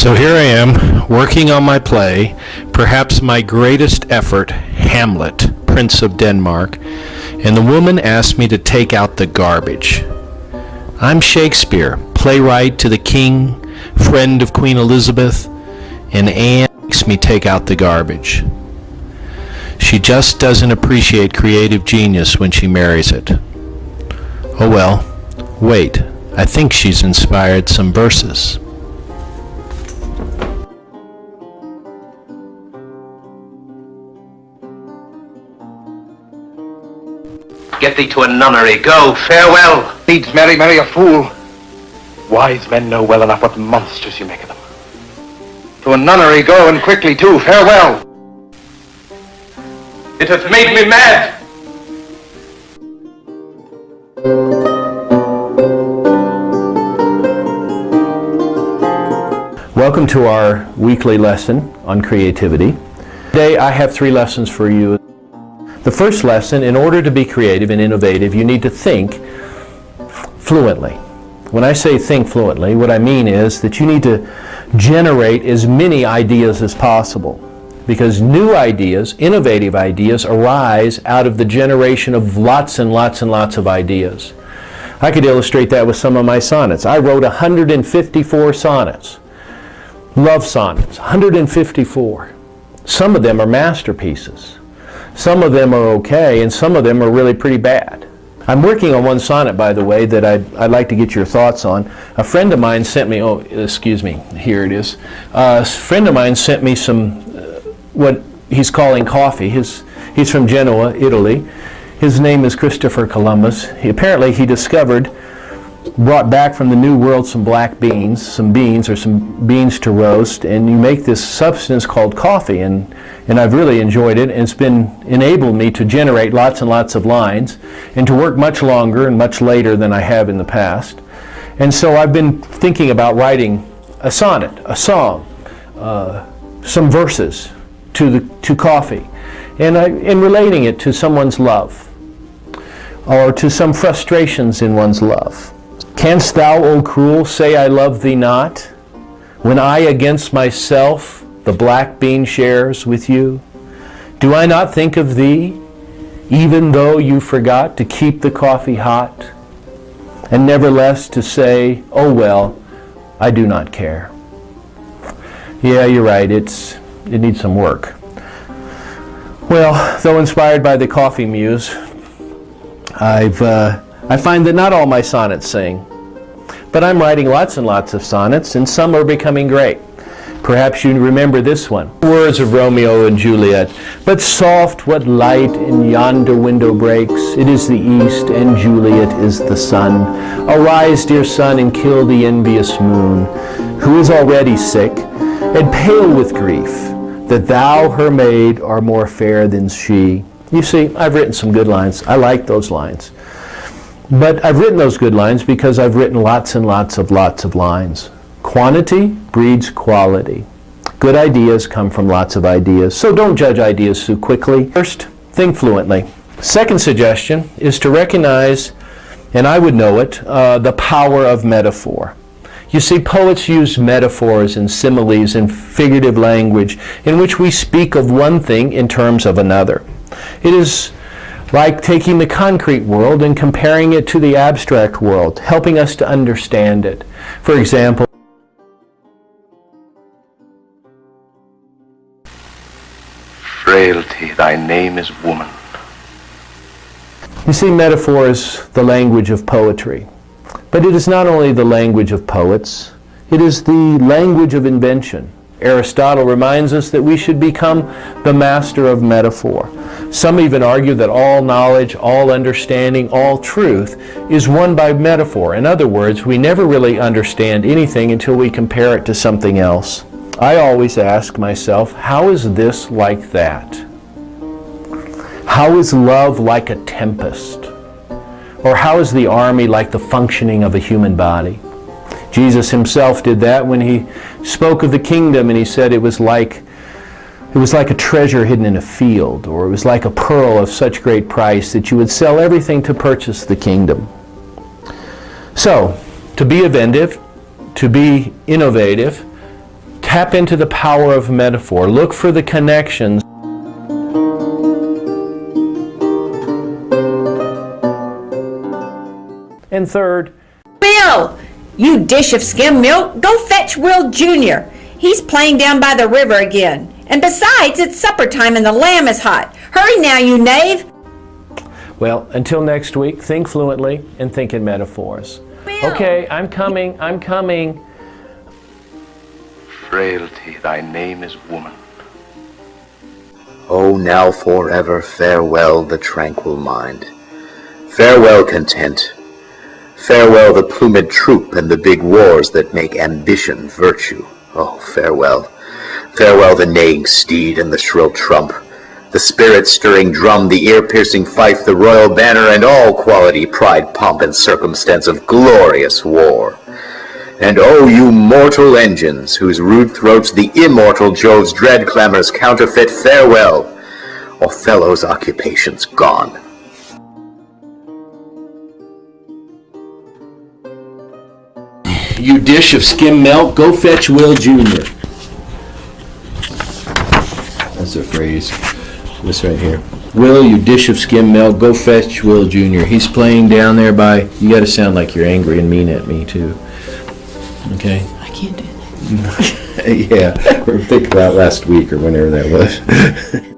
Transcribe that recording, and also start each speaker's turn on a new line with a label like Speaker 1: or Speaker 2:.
Speaker 1: So here I am, working on my play, perhaps my greatest effort, Hamlet, Prince of Denmark, and the woman asked me to take out the garbage. I'm Shakespeare, playwright to the king, friend of Queen Elizabeth, and Anne makes me take out the garbage. She just doesn't appreciate creative genius when she marries it. Oh well, wait, I think she's inspired some verses.
Speaker 2: Get thee to a nunnery, go, farewell.
Speaker 3: Needs marry a fool. Wise men know well enough what monsters you make of them. To a nunnery go, and quickly too, farewell.
Speaker 2: It hath made me mad.
Speaker 1: Welcome to our weekly lesson on creativity. Today I have 3 lessons for you. The first lesson, in order to be creative and innovative, you need to think fluently. When I say think fluently, what I mean is that you need to generate as many ideas as possible, because new ideas, innovative ideas, arise out of the generation of lots and lots and lots of ideas. I could illustrate that with some of my sonnets. I wrote 154 sonnets, love sonnets, 154. Some of them are masterpieces. Some of them are okay, and some of them are really pretty bad. I'm working on one sonnet, by the way, that I'd like to get your thoughts on. A friend of mine sent me, here it is. A friend of mine sent me some, what he's calling coffee. He's from Genoa, Italy. His name is Christopher Columbus. Apparently he brought back from the New World some black beans, some beans to roast, and you make this substance called coffee, and I've really enjoyed it, and it's enabled me to generate lots and lots of lines and to work much longer and much later than I have in the past. And so I've been thinking about writing a sonnet, a song, some verses to coffee, and relating it to someone's love or to some frustrations in one's love. Canst thou, O cruel, say I love thee not, when I against myself the black bean shares with you? Do I not think of thee, even though you forgot to keep the coffee hot, and nevertheless to say, oh well, I do not care? Yeah, you're right, it needs some work. Well, though inspired by the coffee muse, I find that not all my sonnets sing. But I'm writing lots and lots of sonnets, and some are becoming great. Perhaps you remember this one. Words of Romeo and Juliet. But soft what light in yonder window breaks. It is the east, and Juliet is the sun. Arise, dear sun, and kill the envious moon, who is already sick, and pale with grief, that thou, her maid, are more fair than she. You see, I've written some good lines. I like those lines. But I've written those good lines because I've written lots and lots of lines. Quantity breeds quality. Good ideas come from lots of ideas, so don't judge ideas too quickly. First, think fluently. Second suggestion is to recognize, and I would know it, the power of metaphor. You see, poets use metaphors and similes and figurative language in which we speak of one thing in terms of another. It is like taking the concrete world and comparing it to the abstract world, helping us to understand it. For example,
Speaker 3: Frailty, thy name is woman.
Speaker 1: you see, metaphor is the language of poetry. But it is not only the language of poets, it is the language of invention. Aristotle reminds us that we should become the master of metaphor. Some even argue that all knowledge, all understanding, all truth is won by metaphor. In other words, we never really understand anything until we compare it to something else. I always ask myself, how is this like that? How is love like a tempest? Or how is the army like the functioning of a human body? Jesus himself did that when he spoke of the kingdom, and he said it was like a treasure hidden in a field, or it was like a pearl of such great price that you would sell everything to purchase the kingdom. So, to be inventive, to be innovative, Tap into the power of metaphor. Look for the connections. And third,
Speaker 4: Will, you dish of skim milk, go fetch Will Jr. He's playing down by the river again. And besides, it's supper time and the lamb is hot. Hurry now, you knave.
Speaker 1: well, until next week, think fluently and think in metaphors.
Speaker 4: Will.
Speaker 1: Okay, I'm coming.
Speaker 3: Frailty, thy name is woman.
Speaker 5: Oh, now forever farewell the tranquil mind. Farewell content. Farewell the plumed troop and the big wars that make ambition virtue. Oh, farewell. Farewell the neighing steed and the shrill trump, the spirit-stirring drum, the ear-piercing fife, the royal banner, and all quality, pride, pomp, and circumstance of glorious war. And oh, you mortal engines, whose rude throats the immortal Jove's dread clamors counterfeit, farewell. Othello's occupation's gone.
Speaker 1: You dish of skim milk, go fetch Will Jr. That's a phrase. This right here. Will, you dish of skim milk, go fetch Will Jr. He's playing down there by... You got to sound like you're angry and mean at me, too. Okay?
Speaker 4: I can't do that.
Speaker 1: Yeah. Or think about last week or whenever that was.